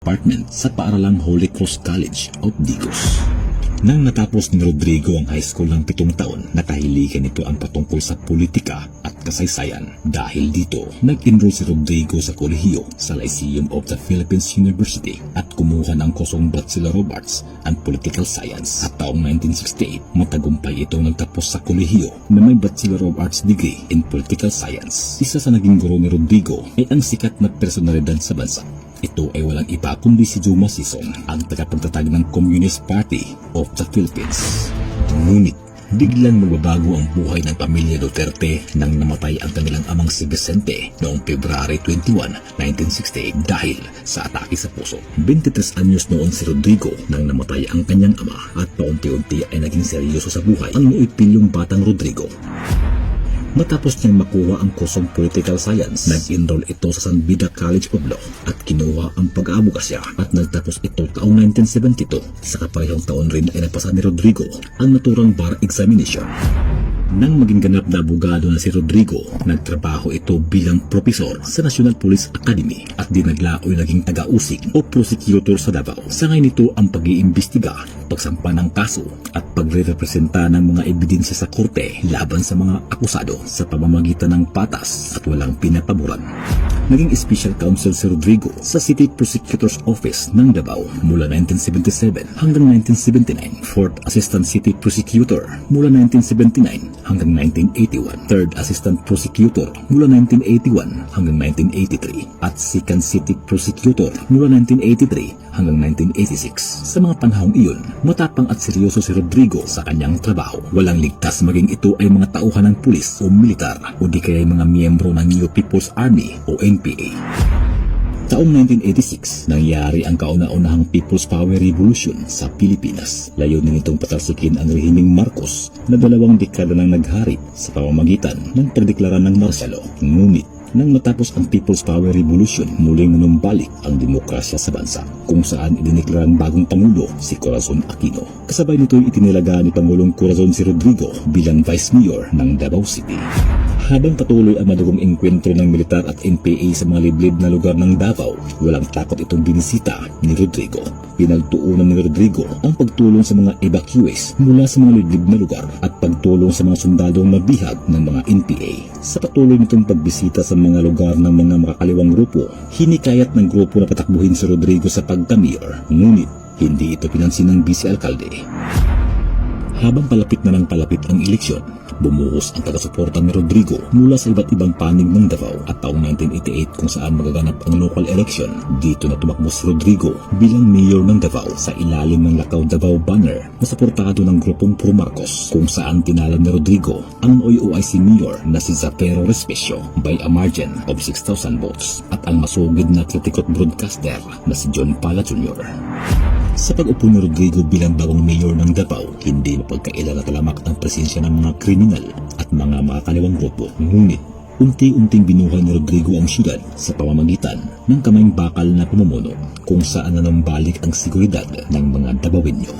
department sa paaralang Holy Cross College of Digos. Nang natapos ni Rodrigo ang high school ng 7 taon, nakahiligan nito ang patungkol sa politika at kasaysayan. Dahil dito, nag-enroll si Rodrigo sa kolehiyo sa Lyceum of the Philippines University at kumuha ng kursong Bachelor of Arts and Political Science. At taong 1968, matagumpay itong nagtapos sa kolehiyo na may Bachelor of Arts degree in Political Science. Isa sa naging guro ni Rodrigo ay ang sikat na personalidad sa bansa. Ito ay walang iba kundi si Juma Sison, ang tagapagtatag ng Communist Party of the Philippines. Ngunit, biglang magbabago ang buhay ng pamilya Duterte nang namatay ang kanilang amang si Vicente noong February 21, 1968 dahil sa atake sa puso. 23 anyos noon si Rodrigo nang namatay ang kanyang ama at paunti-unti ay naging seryoso sa buhay ang nuipilyong batang Rodrigo. Matapos niyang makuha ang kursong Political Science, nag-enroll ito sa San Beda College of Law at kinuha ang pag-aabogasya at nagtapos ito taong 1972. Sa kaparehong taon rin ay napasa ni Rodrigo ang naturang bar examination. Nang maging ganap na abogado na si Rodrigo, nagtrabaho ito bilang profesor sa National Police Academy at dinaglaoy naging taga-usig o prosecutor sa Davao. Sangay nito ang pag-iimbestiga, pagsampa ng kaso at pagre-representa ng mga ebidensya sa korte laban sa mga akusado sa pamamagitan ng patas at walang pinapaboran. Naging special counsel si Rodrigo sa City Prosecutor's Office ng Davao mula 1977 hanggang 1979, 4th Assistant City Prosecutor mula 1979 hanggang 1981, 3rd Assistant Prosecutor mula 1981 hanggang 1983, at 2nd City Prosecutor mula 1983 hanggang 1986. Sa mga panahong iyon, matapang at seryoso si Rodrigo sa kanyang trabaho. Walang ligtas maging ito ay mga tauhan ng pulis o militar o di kaya mga miyembro ng New People's Army o NPA. Taong 1986, nangyari ang kauna-unahang People's Power Revolution sa Pilipinas. Layunin nitong patalsikin ang rehimeng Marcos na 2 dekada nang naghari sa pamamagitan ng pagdeklara ng martial law. Ngunit, nang matapos ang People's Power Revolution, muling nanumbalik ang demokrasya sa bansa, kung saan idineklarang bagong Pangulo si Corazon Aquino. Kasabay nito'y itinilaga ni Pangulong Corazon si Rodrigo bilang Vice Mayor ng Davao City. Habang patuloy ang madugong engkwentro ng militar at NPA sa mga liblib na lugar ng Davao, walang takot itong binisita ni Rodrigo. Pinagtuunan ni Rodrigo ang pagtulong sa mga evacuees mula sa mga liblib na lugar at pagtulong sa mga sundalong nabihag ng mga NPA. Sa patuloy nitong pagbisita sa mga lugar ng mga makakaliwang grupo, hinikayat ng grupo na patakbuhin si Rodrigo sa pagka-mayor, ngunit hindi ito pinansin ng vice-alkalde. Habang palapit na ng palapit ang eleksyon, bumuhos ang taga-suporta ni Rodrigo mula sa iba't ibang panig ng Davao at taong 1988 kung saan magaganap ang local election. Dito na tumakbo si Rodrigo bilang mayor ng Davao sa ilalim ng Lakaw Davao banner na suportado ng grupong Pro Marcos, kung saan tinalo ni Rodrigo ang OIC mayor na si Zapero Respecio by a margin of 6,000 votes at ang masugid na kritikot broadcaster na si John Pala Jr. Sa pag-upo ni Rodrigo bilang bagong mayor ng Davao, hindi mapagkaila na talamak ang presensya ng mga kriminal at mga makakaliwang grupo. Ngunit, unti-unting binuhay ni Rodrigo ang syudad sa pamamagitan ng kamayang bakal na pamumuno, kung saan nanumbalik ang seguridad ng mga Davaoenyo.